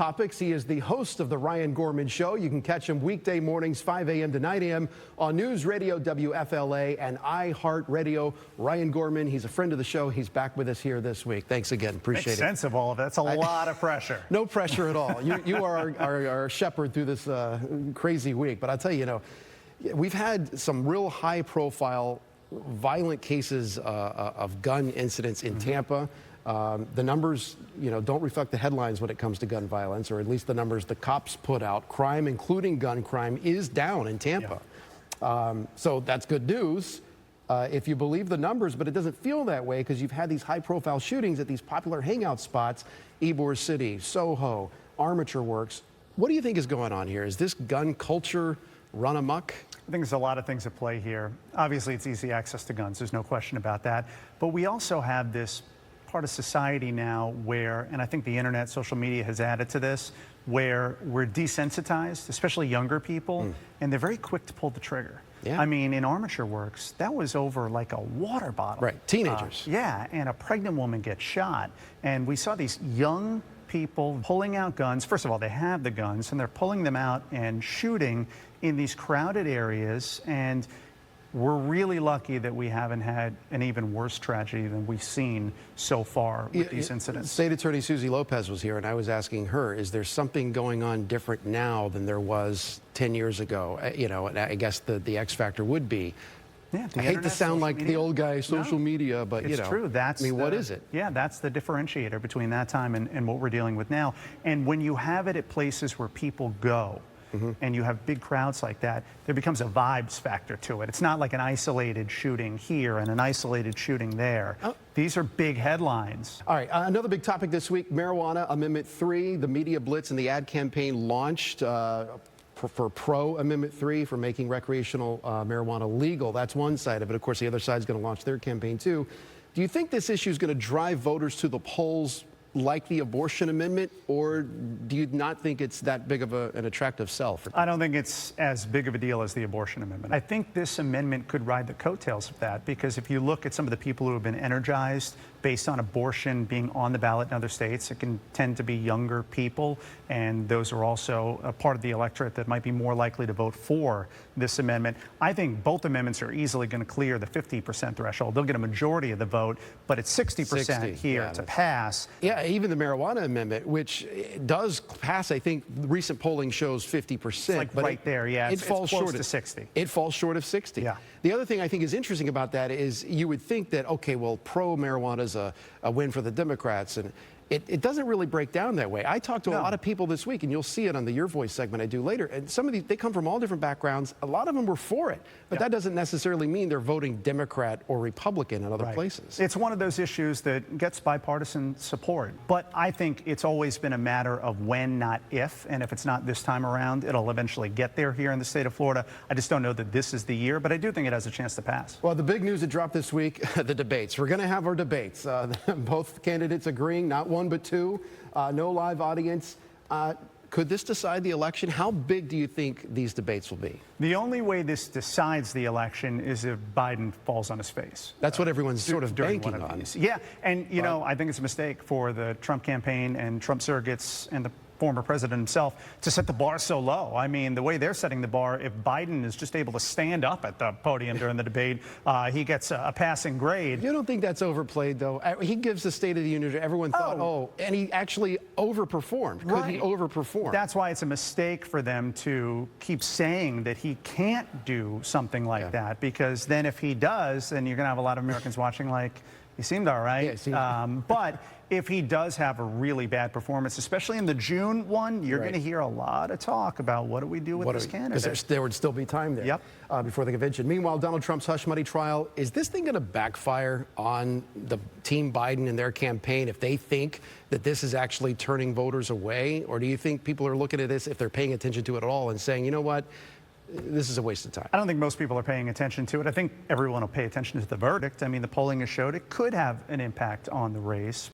Topics. He is the host of the Ryan Gorman Show. You can catch him weekday mornings 5 a.m. to 9 a.m. on News Radio WFLA and iHeartRadio. Ryan Gorman, he's a friend of the show. He's back with us here this week. Thanks again. Appreciate it. Makes sense of all of that. That's a lot of pressure. No pressure at all. You are our shepherd through this crazy week. But I'll tell you, we've had some real high-profile, violent cases of gun incidents in Tampa. The numbers, don't reflect the headlines when it comes to gun violence, or at least the numbers the cops put out. Crime, including gun crime, is down in Tampa. Yeah. So that's good news if you believe the numbers, but it doesn't feel that way because you've had these high-profile shootings at these popular hangout spots, Ybor City, Soho, Armature Works. What do you think is going on here? Is this gun culture run amok? I think there's a lot of things at play here. Obviously, it's easy access to guns. There's no question about that. But we also have this part of society now where, and I think the internet, social media has added to this, where we're desensitized, especially younger people, and they're very quick to pull the trigger. Yeah. I mean, in Armature Works, that was over like a water bottle. Right, teenagers. Yeah, and a pregnant woman gets shot. And we saw these young people pulling out guns. First of all, they have the guns, and they're pulling them out and shooting in these crowded areas. And we're really lucky that we haven't had an even worse tragedy than we've seen so far with these incidents. State Attorney Susie Lopez was here, and I was asking her, is there something going on different now than there was 10 years ago? And I guess the X factor would be, yeah, I hate to sound like the old guy, social media, but it's true. That's what is it? Yeah, that's the differentiator between that time and what we're dealing with now. And when you have it at places where people go, and you have big crowds like that, there becomes a vibes factor to it. It's not like an isolated shooting here and an isolated shooting there. These are big headlines. All right, another big topic this week, marijuana Amendment 3. The media blitz and the ad campaign launched for pro Amendment 3 for making recreational marijuana legal. That's one side of it. Of course, the other side is going to launch their campaign too. Do you think this issue is going to drive voters to the polls like the abortion amendment, or do you not think it's that big of an attractive sell? I don't think it's as big of a deal as the abortion amendment. I think this amendment could ride the coattails of that, because if you look at some of the people who have been energized based on abortion being on the ballot in other states, it can tend to be younger people, and those are also a part of the electorate that might be more likely to vote for this amendment. I think both amendments are easily going to clear the 50% threshold. They'll get a majority of the vote, but it's 60% here to pass. Yeah, even the marijuana amendment, which does pass, I think recent polling shows 50%. It's like right there, yeah. It falls short to 60. It falls short of 60. Yeah. The other thing I think is interesting about that is you would think that, okay, well, pro-marijuana is a win for the Democrats, and it doesn't really break down that way. I talked to a lot of people this week, and you'll see it on the Your Voice segment I do later, and some of these, they come from all different backgrounds. A lot of them were for it, but that doesn't necessarily mean they're voting Democrat or Republican in other places. It's one of those issues that gets bipartisan support, but I think it's always been a matter of when, not if, and if it's not this time around, it'll eventually get there here in the state of Florida. I just don't know that this is the year, but I do think it has a chance to pass. Well, the big news that dropped this week, the debates. We're going to have our debates. Both candidates agreeing, not one but two, no live audience. Could this decide the election? How big do you think these debates will be? The only way this decides the election is if Biden falls on his face. That's what everyone's sort of banking on. Yeah, and I think it's a mistake for the Trump campaign and Trump surrogates and the former president himself to set the bar so low. I mean, the way they're setting the bar, if Biden is just able to stand up at the podium during the debate, he gets a passing grade. You don't think that's overplayed, though? He gives the State of the Union. Everyone thought, and he actually overperformed. Could he overperform? That's why it's a mistake for them to keep saying that he can't do something like that, because then if he does, then you're going to have a lot of Americans watching like, he seemed all right. Yeah, but if he does have a really bad performance, especially in the June one, you're going to hear a lot of talk about what do we do with this candidate. Because there would still be time there before the convention. Meanwhile, Donald Trump's hush money trial, is this thing going to backfire on the Team Biden and their campaign if they think that this is actually turning voters away? Or do you think people are looking at this, if they're paying attention to it at all, and saying, you know what, this is a waste of time? I don't think most people are paying attention to it. I think everyone will pay attention to the verdict. I mean, the polling has showed it could have an impact on the race.